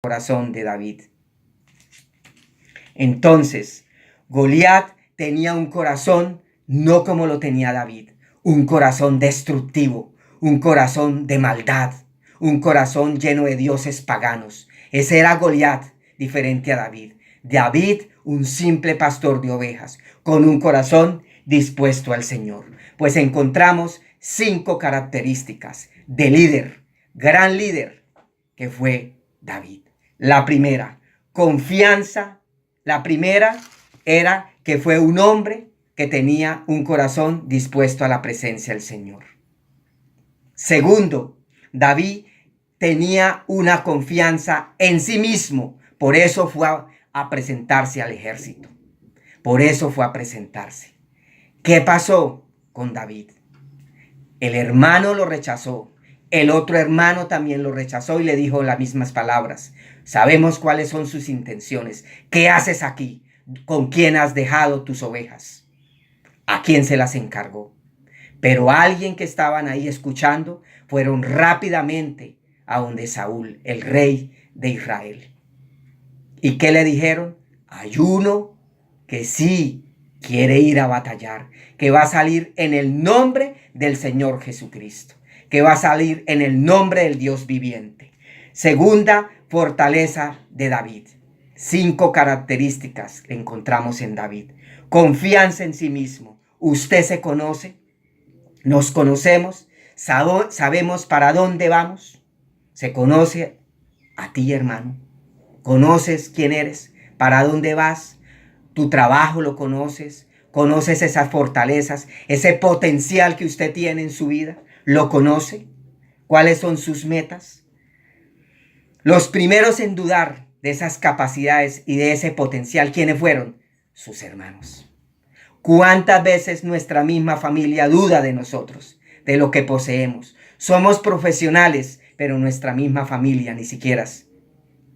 corazón de David. Entonces, Goliat tenía un corazón no como lo tenía David, un corazón destructivo, un corazón de maldad, un corazón lleno de dioses paganos. Ese era Goliat, diferente a David. David, un simple pastor de ovejas, con un corazón dispuesto al Señor. Pues encontramos 5 características de líder, gran líder, que fue David. La primera, confianza. La primera era que fue un hombre que tenía un corazón dispuesto a la presencia del Señor. Segundo, David tenía una confianza en sí mismo. Por eso fue a presentarse al ejército. Por eso fue a presentarse. ¿Qué pasó con David? El hermano lo rechazó. El otro hermano también lo rechazó y le dijo las mismas palabras. Sabemos cuáles son sus intenciones. ¿Qué haces aquí? ¿Con quién has dejado tus ovejas? ¿A quién se las encargó? Pero alguien que estaban ahí escuchando fueron rápidamente a donde Saúl, el rey de Israel. ¿Y qué le dijeron? Hay uno que sí quiere ir a batallar, que va a salir en el nombre del Señor Jesucristo, que va a salir en el nombre del Dios viviente. Segunda fortaleza de David. 5 características que encontramos en David. Confianza en sí mismo. Usted se conoce, nos conocemos, sabemos para dónde vamos. Se conoce a ti, hermano. Conoces quién eres, para dónde vas, tu trabajo lo conoces, conoces esas fortalezas, ese potencial que usted tiene en su vida, lo conoce. ¿Cuáles son sus metas? Los primeros en dudar de esas capacidades y de ese potencial, ¿quiénes fueron? Sus hermanos. ¿Cuántas veces nuestra misma familia duda de nosotros, de lo que poseemos? Somos profesionales, pero nuestra misma familia ni siquiera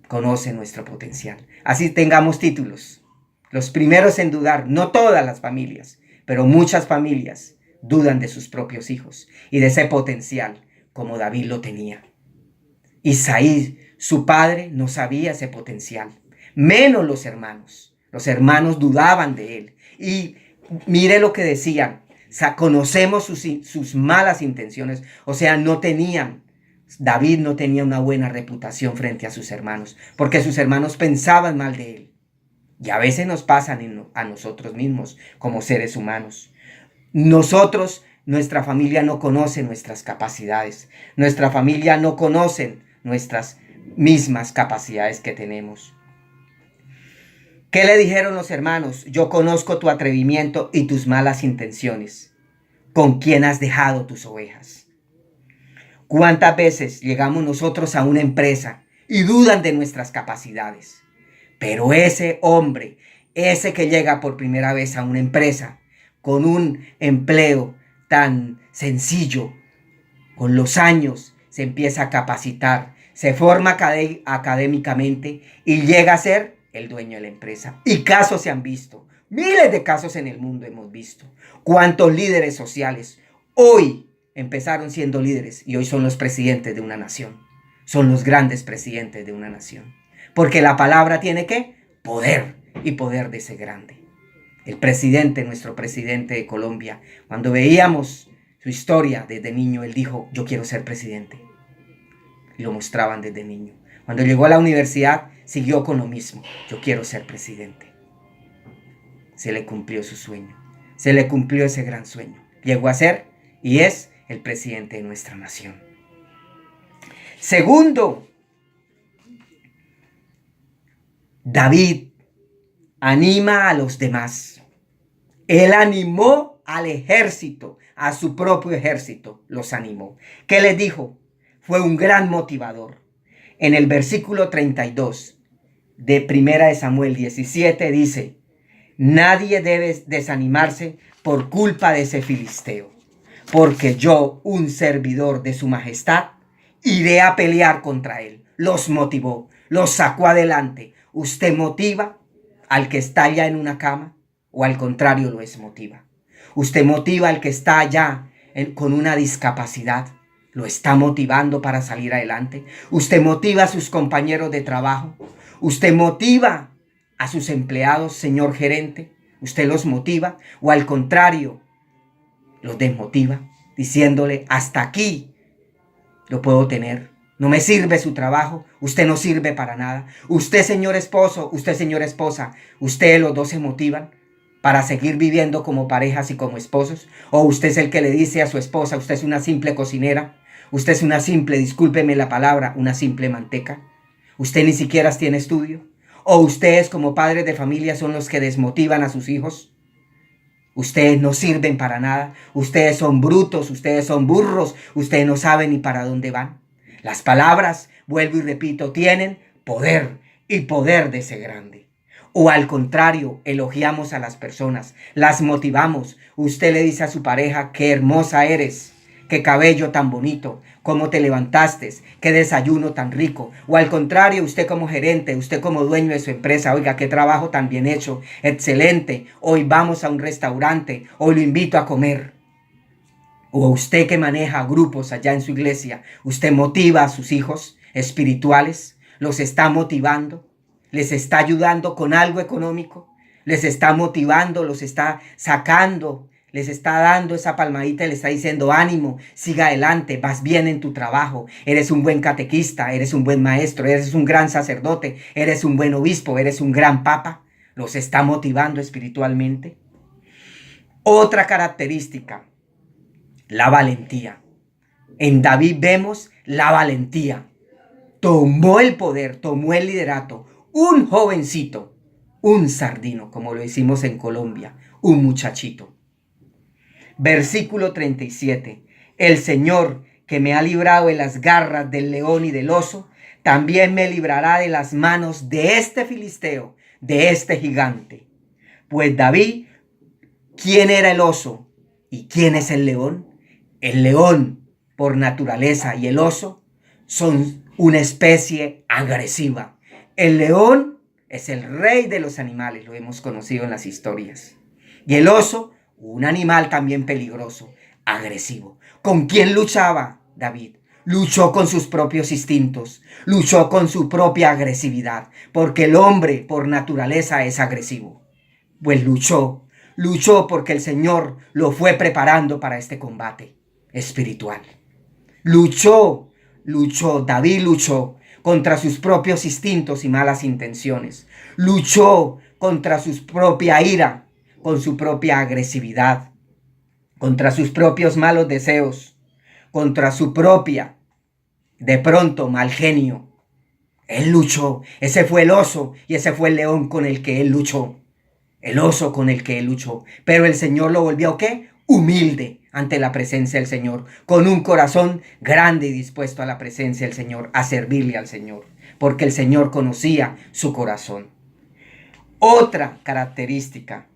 conoce nuestro potencial. Así tengamos títulos. Los primeros en dudar, no todas las familias, pero muchas familias dudan de sus propios hijos y de ese potencial como David lo tenía. Isaí, su padre, no sabía ese potencial, menos los hermanos. Los hermanos dudaban de él. Y mire lo que decían, o sea, conocemos sus malas intenciones, o sea, David no tenía una buena reputación frente a sus hermanos, porque sus hermanos pensaban mal de él. Y a veces nos pasan a nosotros mismos como seres humanos. Nuestra familia no conoce nuestras capacidades. Nuestra familia no conoce nuestras mismas capacidades que tenemos. ¿Qué le dijeron los hermanos? Yo conozco tu atrevimiento y tus malas intenciones. ¿Con quién has dejado tus ovejas? ¿Cuántas veces llegamos nosotros a una empresa y dudan de nuestras capacidades? Pero ese hombre, ese que llega por primera vez a una empresa con un empleo tan sencillo, con los años se empieza a capacitar, se forma académicamente y llega a ser el dueño de la empresa. Y casos se han visto, miles de casos en el mundo hemos visto. ¿Cuántos líderes sociales hoy empezaron siendo líderes y hoy son los presidentes de una nación? Son los grandes presidentes de una nación. Porque la palabra tiene ¿qué? Poder, y poder de ese grande. El presidente, nuestro presidente de Colombia, cuando veíamos su historia desde niño, él dijo, yo quiero ser presidente. Y lo mostraban desde niño. Cuando llegó a la universidad, siguió con lo mismo. Yo quiero ser presidente. Se le cumplió su sueño. Se le cumplió ese gran sueño. Llegó a ser y es el presidente de nuestra nación. Segundo, David anima a los demás. Él animó al ejército, a su propio ejército, los animó. ¿Qué les dijo? Fue un gran motivador. En el versículo 32 de 1 Samuel 17 dice, nadie debe desanimarse por culpa de ese filisteo, porque yo, un servidor de su majestad, iré a pelear contra él. Los motivó, los sacó adelante. ¿Usted motiva al que está allá en una cama o al contrario lo desmotiva? ¿Usted motiva al que está allá con una discapacidad ¿Lo está motivando para salir adelante? ¿Usted motiva a sus compañeros de trabajo? ¿Usted motiva a sus empleados, señor gerente? ¿Usted los motiva? ¿O al contrario, los desmotiva, diciéndole, hasta aquí lo puedo tener? No me sirve su trabajo, usted no sirve para nada. Usted, señor esposo, usted, señora esposa, ustedes los dos se motivan para seguir viviendo como parejas y como esposos. ¿O usted es el que le dice a su esposa, usted es una simple cocinera? Usted es una simple, discúlpeme la palabra, una simple manteca. Usted ni siquiera tiene estudio. ¿O ustedes como padres de familia son los que desmotivan a sus hijos? Ustedes no sirven para nada. Ustedes son brutos, ustedes son burros. Ustedes no saben ni para dónde van. Las palabras, vuelvo y repito, tienen poder y poder de ser grande. O al contrario, elogiamos a las personas, las motivamos. Usted le dice a su pareja, qué hermosa eres, qué cabello tan bonito, cómo te levantaste, qué desayuno tan rico. O al contrario, usted como gerente, usted como dueño de su empresa, oiga, qué trabajo tan bien hecho, excelente. Hoy vamos a un restaurante, hoy lo invito a comer. O usted que maneja grupos allá en su iglesia, usted motiva a sus hijos espirituales, los está motivando, les está ayudando con algo económico, les está motivando, los está sacando, les está dando esa palmadita y le está diciendo, ánimo, siga adelante, vas bien en tu trabajo, eres un buen catequista, eres un buen maestro, eres un gran sacerdote, eres un buen obispo, eres un gran papa. Los está motivando espiritualmente. Otra característica, la valentía. En David vemos la valentía. Tomó el poder, tomó el liderato. Un jovencito, un sardino, como lo decimos en Colombia, un muchachito. Versículo 37. El Señor que me ha librado de las garras del león y del oso, también me librará de las manos de este filisteo, de este gigante. Pues David, ¿quién era el oso y quién es el león? El león por naturaleza y el oso son una especie agresiva. El león es el rey de los animales, lo hemos conocido en las historias. Y el oso, un animal también peligroso, agresivo. ¿Con quién luchaba David? Luchó con sus propios instintos, luchó con su propia agresividad, porque el hombre por naturaleza es agresivo. Pues luchó porque el Señor lo fue preparando para este combate espiritual. David luchó contra sus propios instintos y malas intenciones. Luchó contra su propia ira, con su propia agresividad, contra sus propios malos deseos, contra su propia, de pronto, mal genio. Él luchó. Ese fue el oso y ese fue el león con el que él luchó. El oso con el que él luchó. Pero el Señor lo volvió, ¿qué? Humilde ante la presencia del Señor, con un corazón grande y dispuesto a la presencia del Señor, a servirle al Señor, porque el Señor conocía su corazón. Otra característica,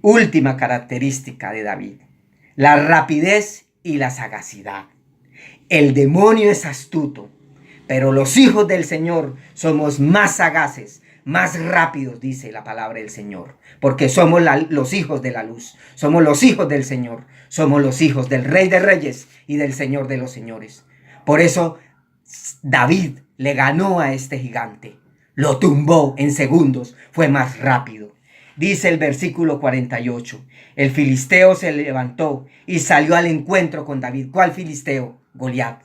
última característica de David, la rapidez y la sagacidad. El demonio es astuto, pero los hijos del Señor somos más sagaces, más rápidos, dice la palabra del Señor, porque somos los hijos de la luz, somos los hijos del Señor, somos los hijos del Rey de Reyes y del Señor de los Señores. Por eso David le ganó a este gigante, lo tumbó en segundos, fue más rápido. Dice el versículo 48, el filisteo se levantó y salió al encuentro con David. ¿Cuál filisteo? Goliat,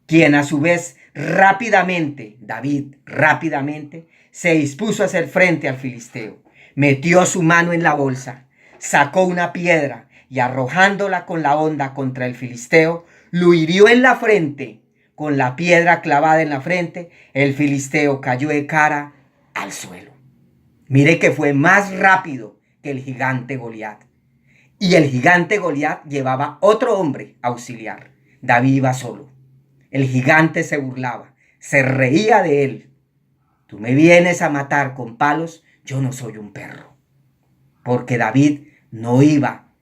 quien a su vez David rápidamente se dispuso a hacer frente al filisteo. Metió su mano en la bolsa, sacó una piedra y arrojándola con la honda contra el filisteo, lo hirió en la frente. Con la piedra clavada en la frente, el filisteo cayó de cara al suelo. Mire que fue más rápido que el gigante Goliat. Y el gigante Goliat llevaba otro hombre auxiliar. David iba solo. El gigante se burlaba, se reía de él. Tú me vienes a matar con palos, yo no soy un perro. Porque David no iba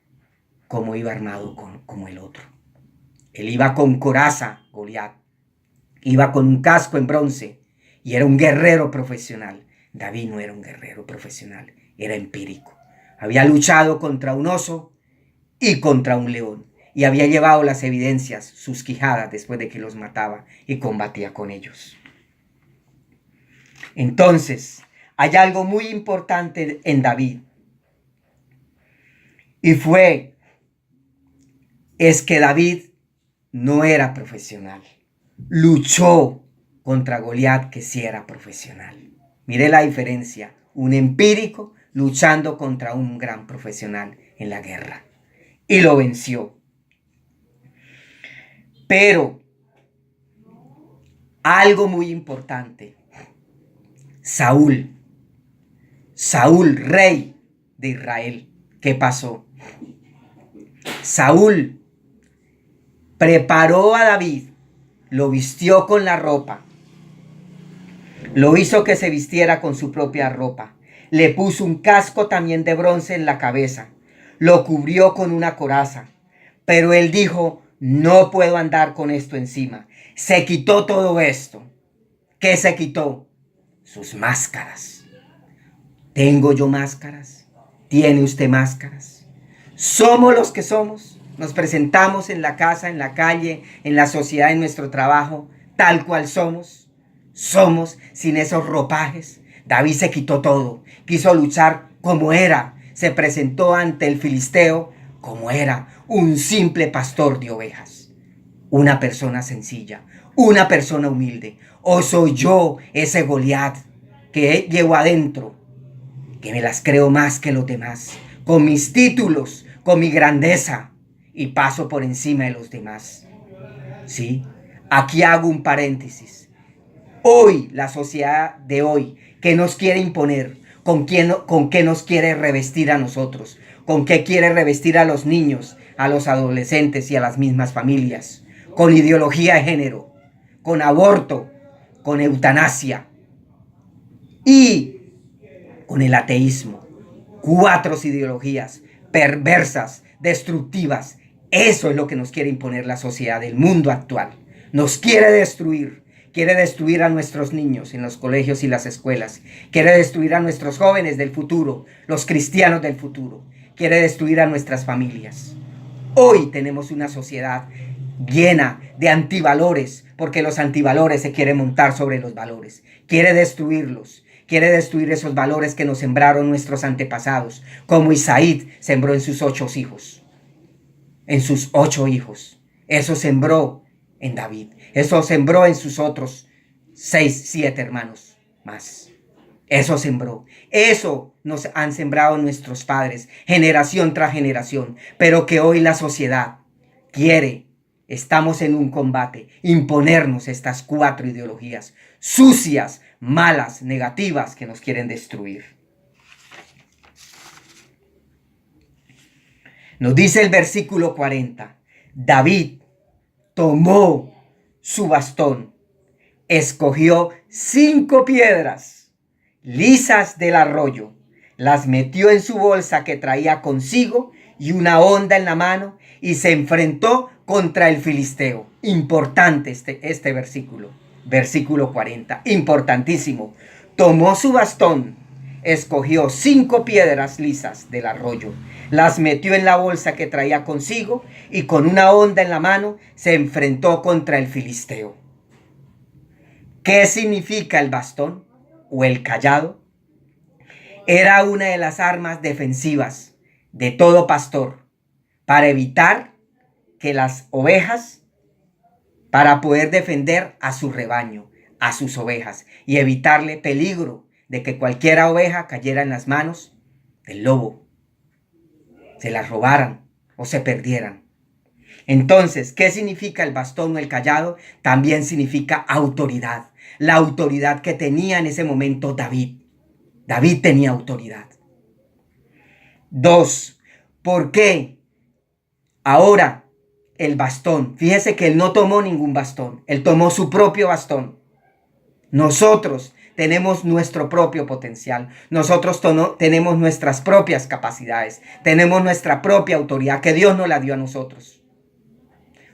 como iba armado como el otro. Él iba con coraza, Goliat. Iba con un casco en bronce y era un guerrero profesional. David no era un guerrero profesional, era empírico. Había luchado contra un oso y contra un león. y había llevado las evidencias, sus quijadas, después de que los mataba y combatía con ellos. Entonces, hay algo muy importante en David. Y es que David no era profesional. Luchó contra Goliat, que sí era profesional. Mire la diferencia. Un empírico luchando contra un gran profesional en la guerra. Y lo venció. Pero algo muy importante. Saúl, rey de Israel. ¿Qué pasó? Saúl preparó a David, lo vistió con la ropa, lo hizo que se vistiera con su propia ropa, le puso un casco también de bronce en la cabeza, lo cubrió con una coraza, pero él dijo, no puedo andar con esto encima. Se quitó todo esto. ¿Qué se quitó? Sus máscaras. ¿Tengo yo máscaras? ¿Tiene usted máscaras? Somos los que somos. Nos presentamos en la casa, en la calle, en la sociedad, en nuestro trabajo, tal cual somos. Somos sin esos ropajes. David se quitó todo. Quiso luchar como era. Se presentó ante el filisteo como era, un simple pastor de ovejas. Una persona sencilla, una persona humilde. ¿O soy yo ese Goliat que llevo adentro, que me las creo más que los demás, con mis títulos, con mi grandeza, y paso por encima de los demás? Sí, aquí hago un paréntesis. Hoy, la sociedad de hoy, ¿qué nos quiere imponer? ¿Con qué nos quiere revestir a nosotros? ¿Con qué quiere revestir a los niños, a los adolescentes y a las mismas familias? Con ideología de género, con aborto, con eutanasia y con el ateísmo. 4 ideologías perversas, destructivas. Eso es lo que nos quiere imponer la sociedad del mundo actual. Nos quiere destruir. Quiere destruir a nuestros niños en los colegios y las escuelas. Quiere destruir a nuestros jóvenes del futuro, los cristianos del futuro. Quiere destruir a nuestras familias. Hoy tenemos una sociedad llena de antivalores, porque los antivalores se quieren montar sobre los valores. Quiere destruirlos. Quiere destruir esos valores que nos sembraron nuestros antepasados, como Isaí sembró en sus 8 hijos. En sus 8 hijos. Eso sembró en David. Eso sembró en sus otros 6, 7 hermanos más. Eso sembró. Eso nos han sembrado nuestros padres, generación tras generación. Pero que hoy la sociedad quiere, estamos en un combate, imponernos estas 4 ideologías sucias, malas, negativas, que nos quieren destruir. Nos dice el versículo 40. David tomó su bastón, escogió 5 piedras lisas del arroyo, las metió en su bolsa que traía consigo y una honda en la mano, y se enfrentó contra el filisteo. Importante este versículo, versículo 40, importantísimo. Tomó su bastón, escogió 5 piedras lisas del arroyo, las metió en la bolsa que traía consigo y con una honda en la mano se enfrentó contra el filisteo. ¿Qué significa el bastón o el cayado? Era una de las armas defensivas de todo pastor para evitar que las ovejas, para poder defender a su rebaño, a sus ovejas, y evitarle peligro de que cualquier oveja cayera en las manos del lobo, se las robaran o se perdieran. Entonces, ¿qué significa el bastón o el cayado? También significa autoridad. La autoridad que tenía en ese momento David. David tenía autoridad. 2. ¿Por qué ahora el bastón? Fíjese que él no tomó ningún bastón. Él tomó su propio bastón. Nosotros tenemos nuestro propio potencial. Nosotros tenemos nuestras propias capacidades. Tenemos nuestra propia autoridad que Dios nos la dio a nosotros.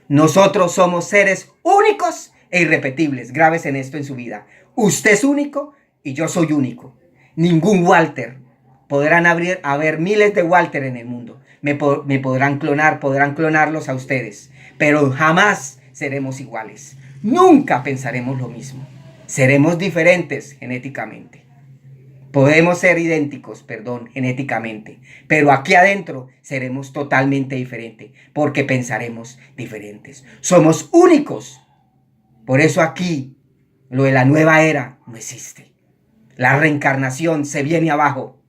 Nosotros somos seres únicos e irrepetibles. Grábese en esto en su vida. Usted es único y yo soy único. Ningún Walter. Podrán haber miles de Walter en el mundo, me podrán clonarlos a ustedes, pero jamás seremos iguales. Nunca pensaremos lo mismo. Seremos diferentes genéticamente. Podemos ser idénticos, genéticamente, pero aquí adentro seremos totalmente diferentes porque pensaremos diferentes. Somos únicos. Por eso aquí lo de la nueva era no existe. La reencarnación se viene abajo.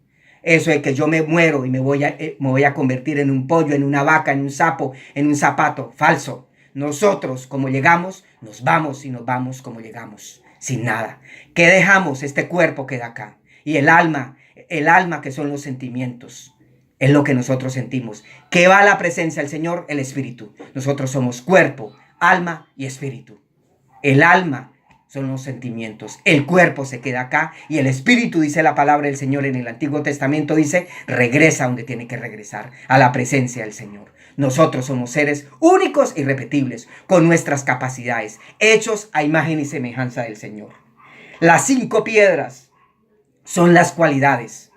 Eso de que yo me muero y me voy a convertir en un pollo, en una vaca, en un sapo, en un zapato. Falso. Nosotros, como llegamos, nos vamos y nos vamos como llegamos, sin nada. ¿Qué dejamos? Este cuerpo queda acá. Y el alma que son los sentimientos, es lo que nosotros sentimos. ¿Qué va a la presencia del Señor? El Espíritu. Nosotros somos cuerpo, alma y espíritu. El alma son los sentimientos. El cuerpo se queda acá y el espíritu, dice la palabra del Señor en el Antiguo Testamento, dice, regresa donde tiene que regresar, a la presencia del Señor. Nosotros somos seres únicos e irrepetibles, con nuestras capacidades, hechos a imagen y semejanza del Señor. Las 5 piedras son las cualidades,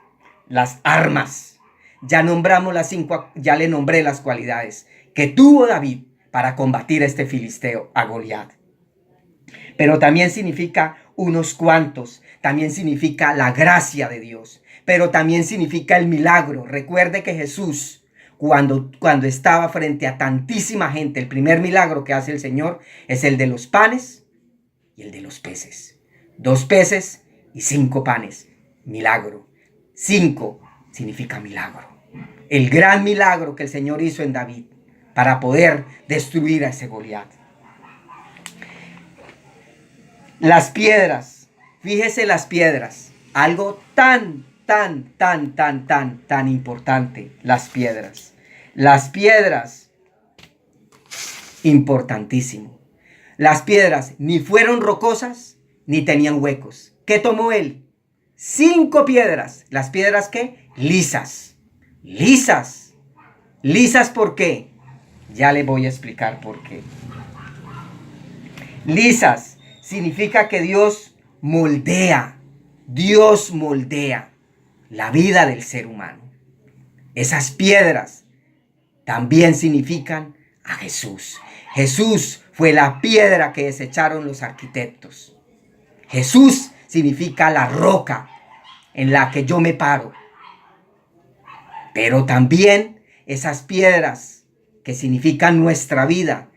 las armas. Ya le nombré las cualidades que tuvo David para combatir a este filisteo, a Goliat. Pero también significa unos cuantos, también significa la gracia de Dios, pero también significa el milagro. Recuerde que Jesús, cuando estaba frente a tantísima gente, el primer milagro que hace el Señor es el de los panes y el de los peces. 2 peces y 5 panes. Milagro. 5 significa milagro. El gran milagro que el Señor hizo en David para poder destruir a ese Goliat. Las piedras. Fíjese las piedras. Algo tan importante. Las piedras. Las piedras. Importantísimo. Las piedras ni fueron rocosas ni tenían huecos. ¿Qué tomó él? 5 piedras. ¿Las piedras qué? Lisas. Lisas. ¿Lisas por qué? Ya le voy a explicar por qué. Lisas significa que Dios moldea. Dios moldea la vida del ser humano. Esas piedras también significan a Jesús. Jesús fue la piedra que desecharon los arquitectos. Jesús significa la roca en la que yo me paro. Pero también esas piedras que significan nuestra vida,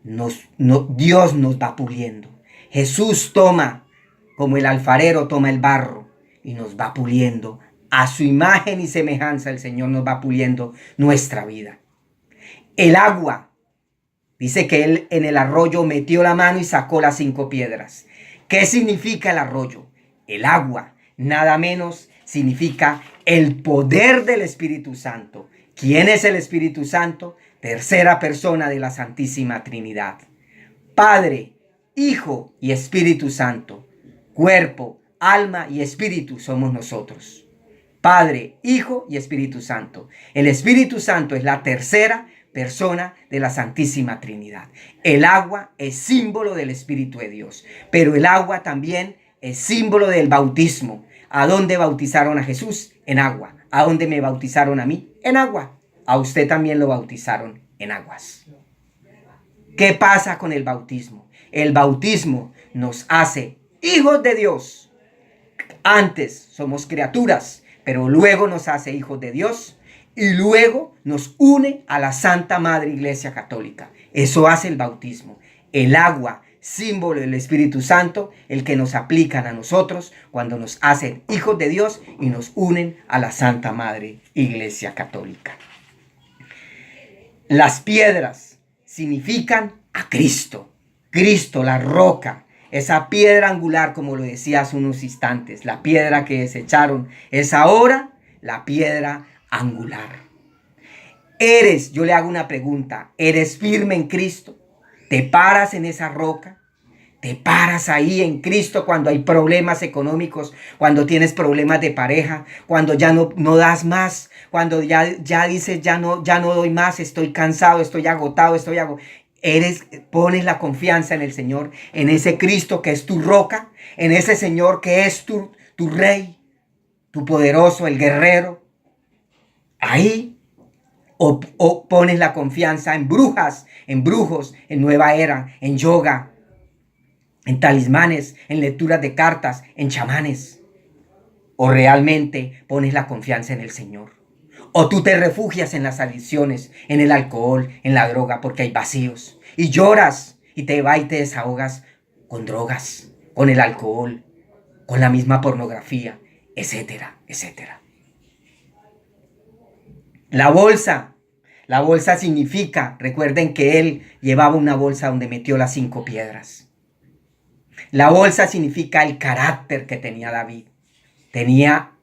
Dios nos va puliendo. Jesús toma, como el alfarero toma el barro y nos va puliendo. A su imagen y semejanza el Señor nos va puliendo nuestra vida. El agua, dice que él en el arroyo metió la mano y sacó las 5 piedras. ¿Qué significa el arroyo? El agua, nada menos, significa el poder del Espíritu Santo. ¿Quién es el Espíritu Santo? Tercera persona de la Santísima Trinidad. Padre, Hijo y Espíritu Santo. Cuerpo, alma y espíritu somos nosotros. Padre, Hijo y Espíritu Santo. El Espíritu Santo es la tercera persona de la Santísima Trinidad. El agua es símbolo del Espíritu de Dios, pero el agua también es símbolo del bautismo. ¿A dónde bautizaron a Jesús? En agua. ¿A dónde me bautizaron a mí? En agua. A usted también lo bautizaron en aguas. ¿Qué pasa con el bautismo? El bautismo nos hace hijos de Dios. Antes somos criaturas, pero luego nos hace hijos de Dios y luego nos une a la Santa Madre Iglesia Católica. Eso hace el bautismo. El agua, símbolo del Espíritu Santo, el que nos aplican a nosotros cuando nos hacen hijos de Dios y nos unen a la Santa Madre Iglesia Católica. Las piedras significan a Cristo. Cristo, la roca, esa piedra angular, como lo decía hace unos instantes, la piedra que desecharon, es ahora la piedra angular. Yo le hago una pregunta, ¿eres firme en Cristo? ¿Te paras en esa roca? ¿Te paras ahí en Cristo cuando hay problemas económicos, cuando tienes problemas de pareja, cuando ya no das más, cuando ya dices ya no doy más, estoy cansado, estoy agotado, pones la confianza en el Señor, en ese Cristo que es tu roca, en ese Señor que es tu Rey, tu poderoso, el guerrero? Ahí O pones la confianza en brujas, en brujos, en nueva era, en yoga, en talismanes, en lecturas de cartas, en chamanes. O realmente pones la confianza en el Señor. O tú te refugias en las adicciones, en el alcohol, en la droga, porque hay vacíos. Y lloras y te vas y te desahogas con drogas, con el alcohol, con la misma pornografía, etcétera, etcétera. La bolsa. La bolsa significa, recuerden que él llevaba una bolsa donde metió las 5 piedras. La bolsa significa el carácter que tenía David. Tenía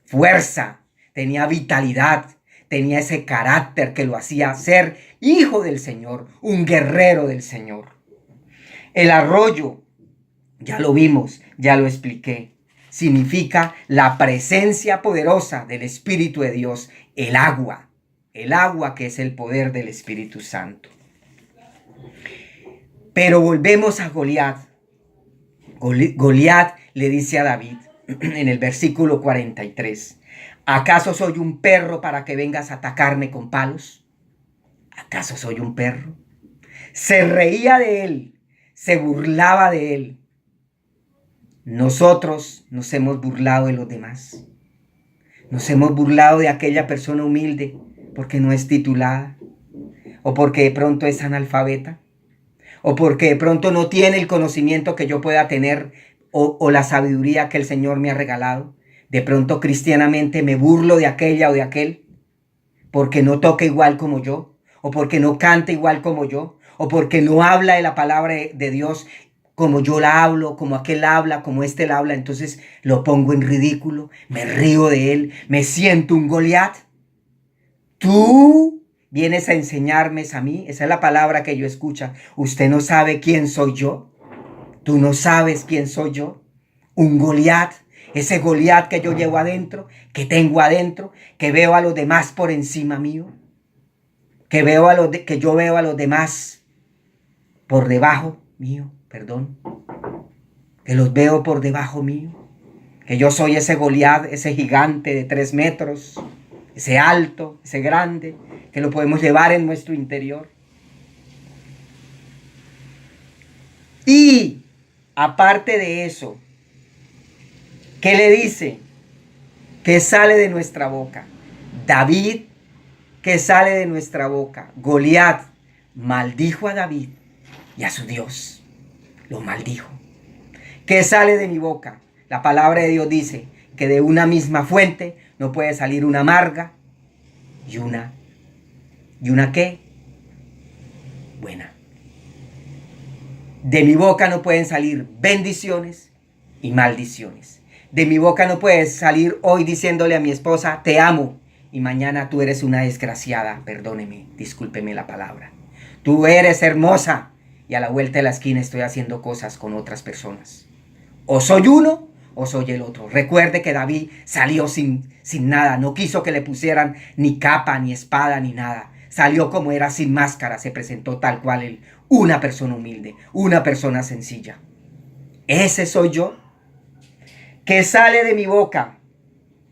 fuerza, tenía vitalidad, tenía ese carácter que lo hacía ser hijo del Señor, un guerrero del Señor. El arroyo, ya lo vimos, ya lo expliqué, significa la presencia poderosa del Espíritu de Dios, el agua que es el poder del Espíritu Santo. Pero volvemos a Goliat. Goliat le dice a David en el versículo 43, ¿acaso soy un perro para que vengas a atacarme con palos? ¿Acaso soy un perro? Se reía de él, se burlaba de él. Nosotros nos hemos burlado de los demás. Nos hemos burlado de aquella persona humilde porque no es titulada, o porque de pronto es analfabeta, o porque de pronto no tiene el conocimiento que yo pueda tener, o la sabiduría que el Señor me ha regalado. De pronto cristianamente me burlo de aquella o de aquel, porque no toca igual como yo, o porque no canta igual como yo, o porque no habla de la palabra de Dios como yo la hablo, como aquel habla, como este la habla. Entonces lo pongo en ridículo, me río de él, me siento un Goliat. Tú vienes a enseñarme a mí, esa es la palabra que yo escucho. Usted no sabe quién soy yo. Tú no sabes quién soy yo. Un Goliat, ese Goliat que yo llevo adentro, que tengo adentro, que veo a los demás por encima mío, que yo veo a los demás por debajo mío, perdón, que los veo por debajo mío, que yo soy ese Goliat, ese gigante de 3 metros, ese alto, ese grande, que lo podemos llevar en nuestro interior. Y aparte de eso, ¿qué le dice? ¿Qué sale de nuestra boca? David, ¿qué sale de nuestra boca? Goliat maldijo a David y a su Dios. Lo maldijo. ¿Qué sale de mi boca? La palabra de Dios dice que de una misma fuente no puede salir una amarga y una ¿qué? Buena. De mi boca no pueden salir bendiciones y maldiciones. De mi boca no puede salir hoy diciéndole a mi esposa, te amo, y mañana tú eres una desgraciada, perdóneme, discúlpeme la palabra. Tú eres hermosa y a la vuelta de la esquina estoy haciendo cosas con otras personas. O soy uno o soy el otro. Recuerde que David salió sin nada, no quiso que le pusieran ni capa, ni espada, ni nada. Salió como era, sin máscara, se presentó tal cual él, una persona humilde, una persona sencilla. Ese soy yo. ¿Qué sale de mi boca?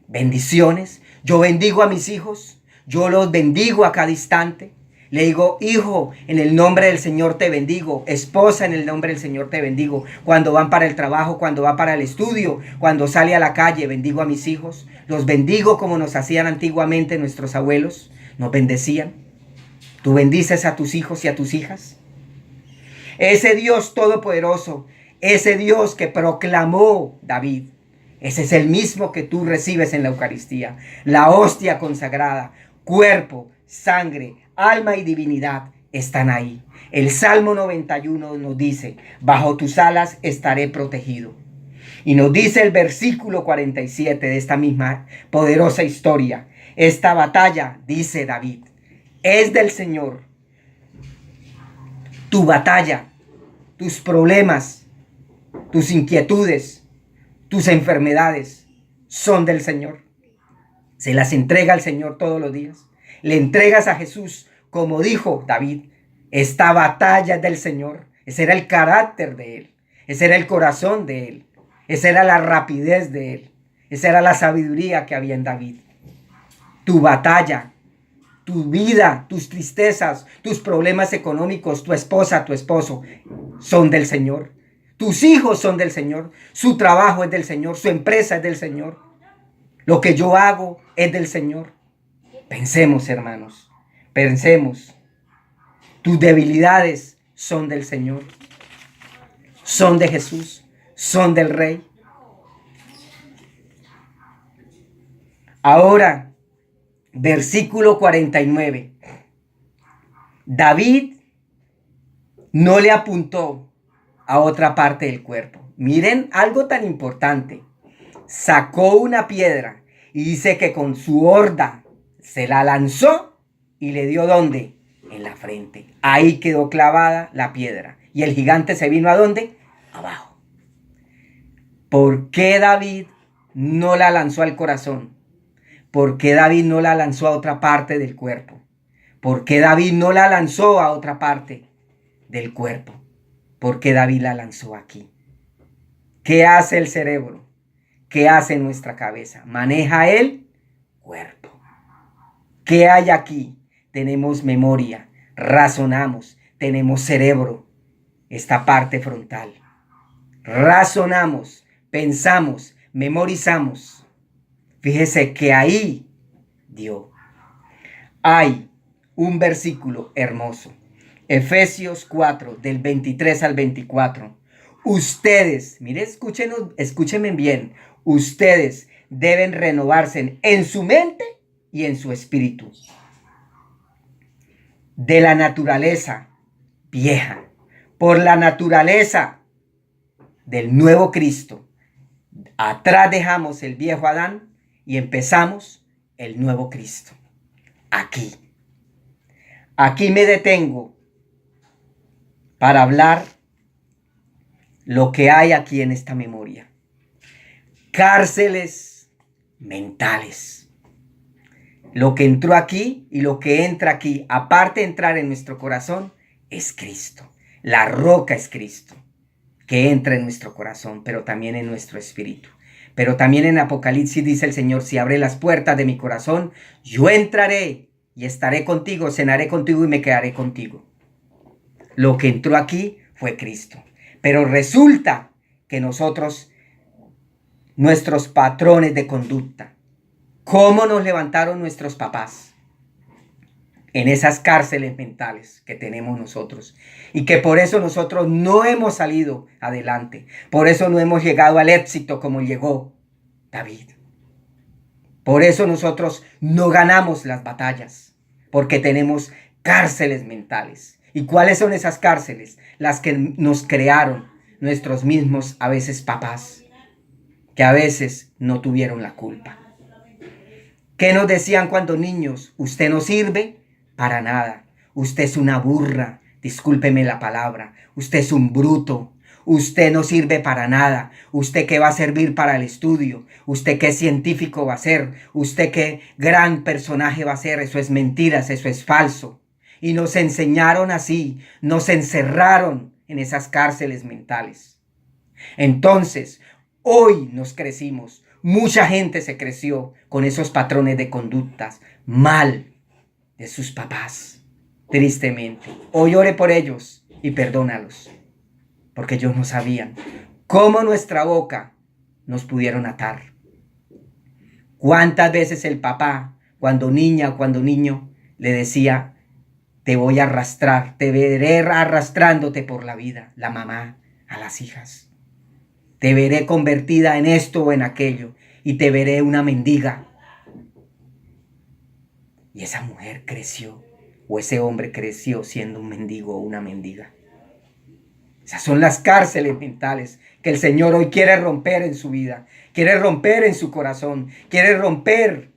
Bendiciones. Yo bendigo a mis hijos, yo los bendigo a cada instante. Le digo, hijo, en el nombre del Señor te bendigo. Esposa, en el nombre del Señor te bendigo. Cuando van para el trabajo, cuando van para el estudio, cuando sale a la calle, bendigo a mis hijos. Los bendigo como nos hacían antiguamente nuestros abuelos. Nos bendecían. ¿Tú bendices a tus hijos y a tus hijas? Ese Dios todopoderoso, ese Dios que proclamó David, ese es el mismo que tú recibes en la Eucaristía. La hostia consagrada, cuerpo, sangre, alma y divinidad están ahí. El Salmo 91 nos dice, bajo tus alas estaré protegido. Y nos dice el versículo 47 de esta misma poderosa historia, esta batalla, dice David, es del Señor. Tu batalla, tus problemas, tus inquietudes, tus enfermedades son del Señor. Se las entrega al Señor todos los días. Le entregas a Jesús, como dijo David, esta batalla es del Señor. Ese era el carácter de él. Ese era el corazón de él. Esa era la rapidez de él. Esa era la sabiduría que había en David. Tu batalla tu vida, tus tristezas, tus problemas económicos, tu esposa, tu esposo, son del Señor. Tus hijos son del Señor. Su trabajo es del Señor. Su empresa es del Señor. Lo que yo hago es del Señor. Pensemos, hermanos. Pensemos. Tus debilidades son del Señor. Son de Jesús. Son del Rey. Ahora, versículo 49. David no le apuntó a otra parte del cuerpo. Miren algo tan importante. Sacó una piedra y dice que con su horda se la lanzó y le dio ¿dónde? En la frente. Ahí quedó clavada la piedra. Y el gigante se vino ¿a dónde? Abajo. ¿Por qué David no la lanzó al corazón? ¿Por qué David no la lanzó a otra parte del cuerpo? ¿Por qué David no la lanzó a otra parte del cuerpo? ¿Por qué David la lanzó aquí? ¿Qué hace el cerebro? ¿Qué hace nuestra cabeza? Maneja el cuerpo. ¿Qué hay aquí? Tenemos memoria, razonamos, tenemos cerebro, esta parte frontal. Razonamos, pensamos, memorizamos. Fíjese que ahí dio. Hay un versículo hermoso. Efesios 4, del 23 al 24. Ustedes, mire, escúchenme bien. Ustedes deben renovarse en su mente y en su espíritu. De la naturaleza vieja, por la naturaleza del nuevo Cristo. Atrás dejamos el viejo Adán y empezamos el nuevo Cristo. Aquí me detengo para hablar lo que hay aquí en esta memoria. Cárceles mentales. Lo que entró aquí y lo que entra aquí, aparte de entrar en nuestro corazón, es Cristo. La roca es Cristo, que entra en nuestro corazón, pero también en nuestro espíritu. Pero también en Apocalipsis dice el Señor, si abre las puertas de mi corazón, yo entraré y estaré contigo, cenaré contigo y me quedaré contigo. Lo que entró aquí fue Cristo. Pero resulta que nosotros, nuestros patrones de conducta, ¿cómo nos levantaron nuestros papás? En esas cárceles mentales que tenemos nosotros. Y que por eso nosotros no hemos salido adelante. Por eso no hemos llegado al éxito como llegó David. Por eso nosotros no ganamos las batallas. Porque tenemos cárceles mentales. ¿Y cuáles son esas cárceles? Las que nos crearon nuestros mismos, a veces papás. Que a veces no tuvieron la culpa. ¿Qué nos decían cuando niños? Usted no sirve para nada. Usted es una burra. Discúlpeme la palabra. Usted es un bruto. Usted no sirve para nada. ¿Usted qué va a servir para el estudio? ¿Usted qué científico va a ser? ¿Usted qué gran personaje va a ser? Eso es mentiras, eso es falso. Y nos enseñaron así. Nos encerraron en esas cárceles mentales. Entonces, hoy nos crecimos. Mucha gente se creció con esos patrones de conductas mal de sus papás, tristemente. Hoy ore por ellos y perdónalos, porque ellos no sabían cómo nuestra boca nos pudieron atar. ¿Cuántas veces el papá, cuando niña o cuando niño, le decía, te voy a arrastrar, te veré arrastrándote por la vida, la mamá a las hijas? Te veré convertida en esto o en aquello y te veré una mendiga. Y esa mujer creció o ese hombre creció siendo un mendigo o una mendiga. Esas son las cárceles mentales que el Señor hoy quiere romper en su vida, quiere romper en su corazón, quiere romper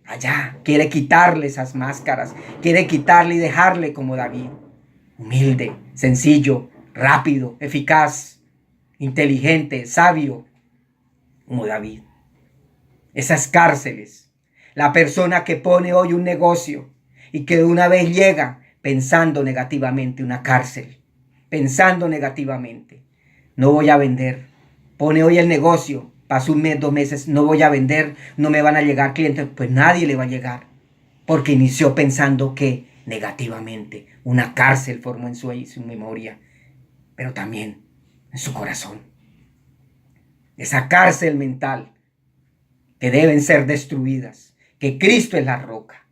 allá, quiere quitarle esas máscaras, quiere quitarle y dejarle como David, humilde, sencillo, rápido, eficaz, inteligente, sabio, como David. Esas cárceles. La persona que pone hoy un negocio y que de una vez llega pensando negativamente, una cárcel, pensando negativamente, no voy a vender. Pone hoy el negocio, pasó un mes, 2 meses, no voy a vender, no me van a llegar clientes, pues nadie le va a llegar. porque inició pensando que negativamente una cárcel formó en su memoria, pero también en su corazón. Esa cárcel mental que deben ser destruidas, que Cristo es la roca.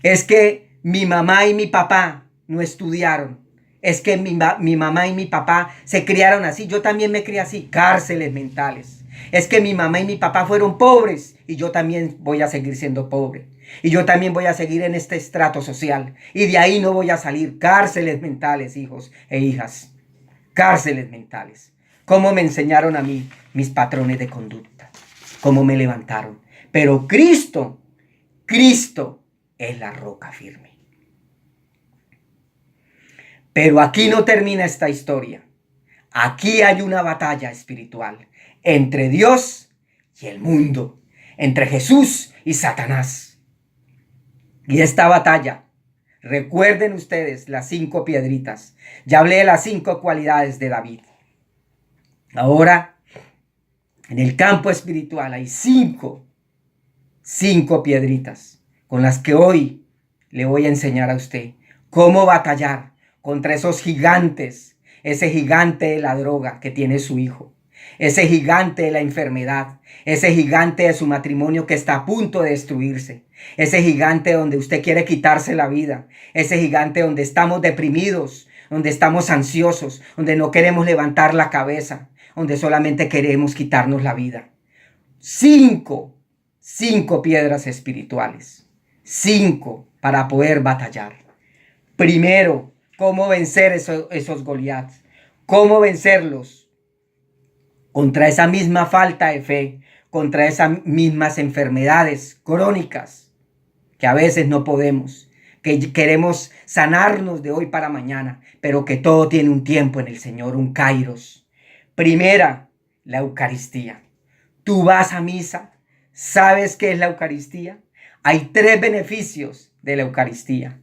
Es que mi mamá y mi papá no estudiaron. Es que mi mamá y mi papá se criaron así. Yo también me crié así. Cárceles mentales. Es que mi mamá y mi papá fueron pobres y yo también voy a seguir siendo pobre. Y yo también voy a seguir en este estrato social. Y de ahí no voy a salir. Cárceles mentales, hijos e hijas. Cárceles mentales. Cómo me enseñaron a mí mis patrones de conducta. Cómo me levantaron. Pero Cristo es la roca firme. Pero aquí no termina esta historia. Aquí hay una batalla espiritual entre Dios y el mundo, entre Jesús y Satanás. Y esta batalla, recuerden ustedes las 5 piedritas. Ya hablé de las 5 cualidades de David. Ahora, en el campo espiritual hay 5 piedritas con las que hoy le voy a enseñar a usted cómo batallar contra esos gigantes, ese gigante de la droga que tiene su hijo, ese gigante de la enfermedad, ese gigante de su matrimonio que está a punto de destruirse, ese gigante donde usted quiere quitarse la vida, ese gigante donde estamos deprimidos, donde estamos ansiosos, donde no queremos levantar la cabeza, donde solamente queremos quitarnos la vida. 5 piedras espirituales. 5 para poder batallar. Primero, cómo vencer esos Goliaths. Cómo vencerlos contra esa misma falta de fe, contra esas mismas enfermedades crónicas que a veces no podemos, que queremos sanarnos de hoy para mañana, pero que todo tiene un tiempo en el Señor, un kairos. Primera, la Eucaristía. Tú vas a misa, ¿sabes qué es la Eucaristía? Hay 3 beneficios de la Eucaristía.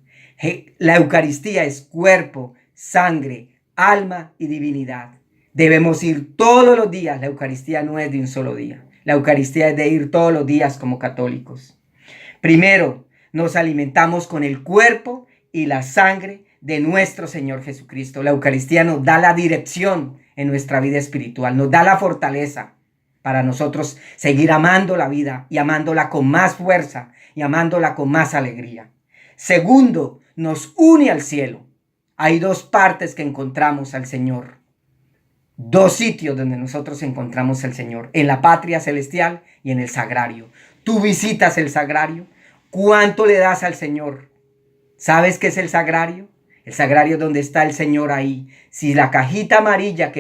La Eucaristía es cuerpo, sangre, alma y divinidad. Debemos ir todos los días. La Eucaristía no es de un solo día. La Eucaristía es de ir todos los días como católicos. Primero, nos alimentamos con el cuerpo y la sangre de nuestro Señor Jesucristo. La Eucaristía nos da la dirección en nuestra vida espiritual, nos da la fortaleza para nosotros seguir amando la vida y amándola con más fuerza y amándola con más alegría. Segundo, nos une al cielo. Hay 2 partes que encontramos al Señor. 2 sitios donde nosotros encontramos al Señor. En la patria celestial y en el sagrario. Tú visitas el sagrario. ¿Cuánto le das al Señor? ¿Sabes qué es el sagrario? El sagrario es donde está el Señor ahí. Si la cajita amarilla que